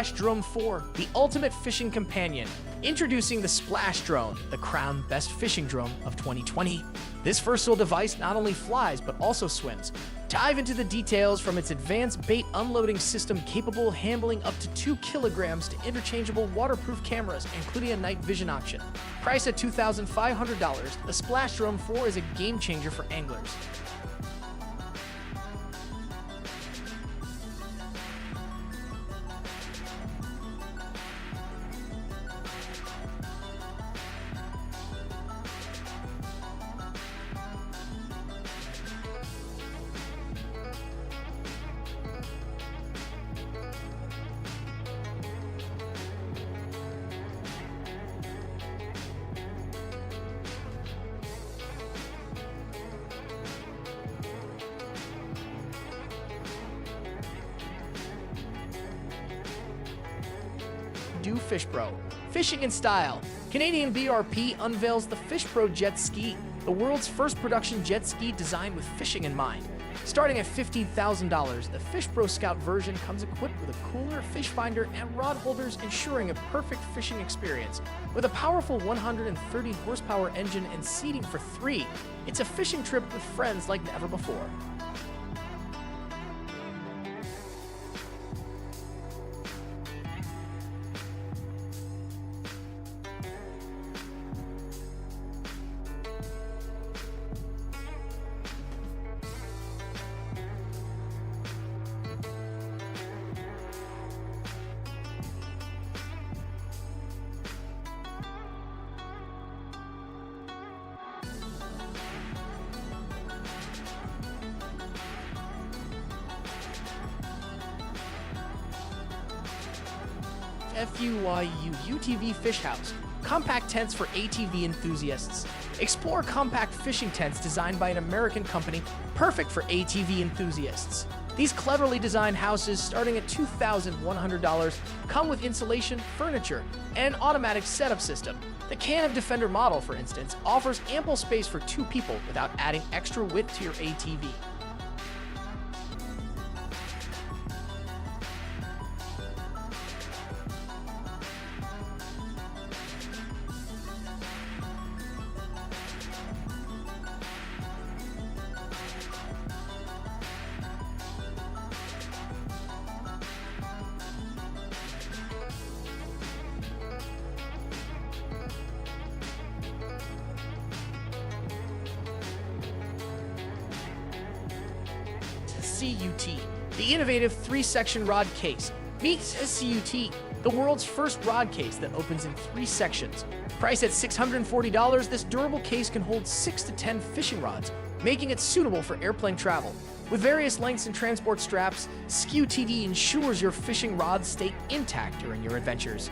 Splash Drone 4, the ultimate fishing companion. Introducing the Splash Drone, the crowned best fishing drone of 2020. This versatile device not only flies, but also swims. Dive into the details from its advanced bait unloading system capable of handling up to 2 kilograms to interchangeable waterproof cameras, including a night vision option. Priced at $2,500, the Splash Drone 4 is a game changer for anglers. Do FishPro. Fishing in style. Canadian BRP unveils the FishPro jet ski, the world's first production jet ski designed with fishing in mind. Starting at $15,000, the FishPro Scout version comes equipped with a cooler, fish finder, and rod holders, ensuring a perfect fishing experience. With a powerful 130 horsepower engine and seating for 3, it's a fishing trip with friends like never before. FUYU UTV Fish House, compact tents for ATV enthusiasts. Explore compact fishing tents designed by an American company, perfect for ATV enthusiasts. These cleverly designed houses, starting at $2,100, come with insulation, furniture, and an automatic setup system. The Can-Am Defender model, for instance, offers ample space for 2 people without adding extra width to your ATV. SCUTE, the innovative 3-section rod case. Meet SCUTE, the world's first rod case that opens in 3 sections. Priced at $640, this durable case can hold 6 to 10 fishing rods, making it suitable for airplane travel. With various lengths and transport straps, SCUTE ensures your fishing rods stay intact during your adventures.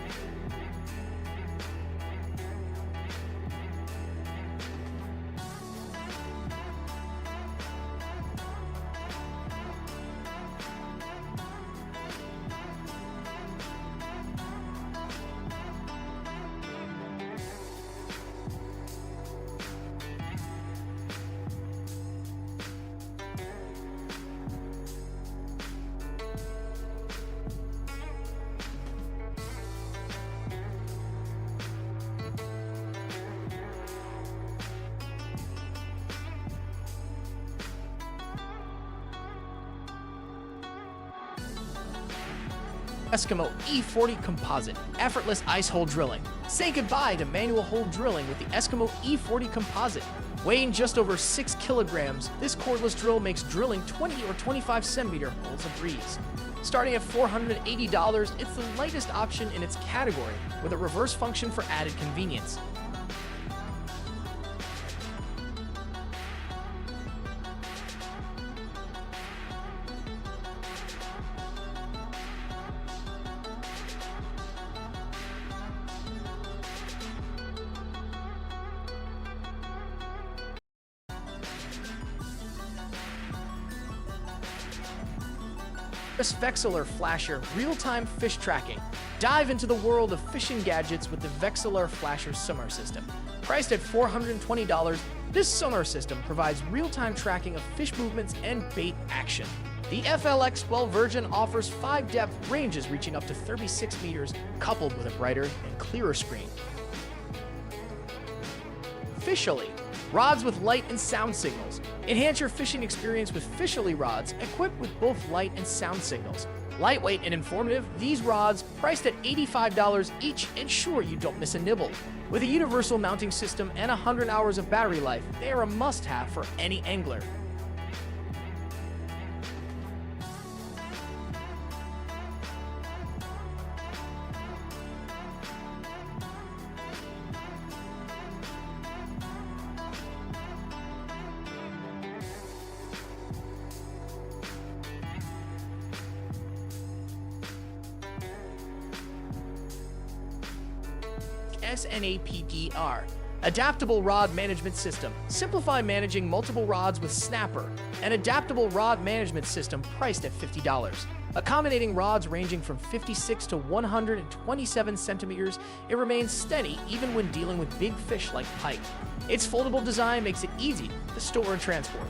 Eskimo E40 Composite, effortless ice hole drilling. Say goodbye to manual hole drilling with the Eskimo E40 Composite. Weighing just over 6 kilograms, this cordless drill makes drilling 20 or 25 centimeter holes a breeze. Starting at $480, it's the lightest option in its category, with a reverse function for added convenience. Vexilar Flasher real-time fish tracking. Dive into the world of fishing gadgets with the Vexilar Flasher sonar system. Priced at $420, this sonar system provides real-time tracking of fish movements and bait action. The FLX12 version offers 5 depth ranges reaching up to 36 meters, coupled with a brighter and clearer screen. FishOly, rods with light and sound signals. Enhance your fishing experience with FishOly rods equipped with both light and sound signals. Lightweight and informative, these rods, priced at $85 each, ensure you don't miss a nibble. With a universal mounting system and 100 hours of battery life, they are a must-have for any angler. SNAPDR, Adaptable Rod Management System. Simplify managing multiple rods with Snapper, an adaptable rod management system priced at $50. Accommodating rods ranging from 56 to 127 centimeters, it remains steady even when dealing with big fish like pike. Its foldable design makes it easy to store and transport.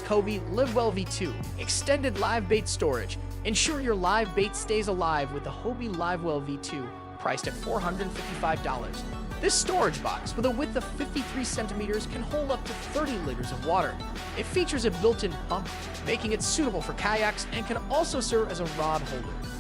Hobie Livewell V2, extended live bait storage. Ensure your live bait stays alive with the Hobie Livewell V2, priced at $455. This storage box, with a width of 53 centimeters, can hold up to 30 liters of water. It features a built-in pump, making it suitable for kayaks and can also serve as a rod holder.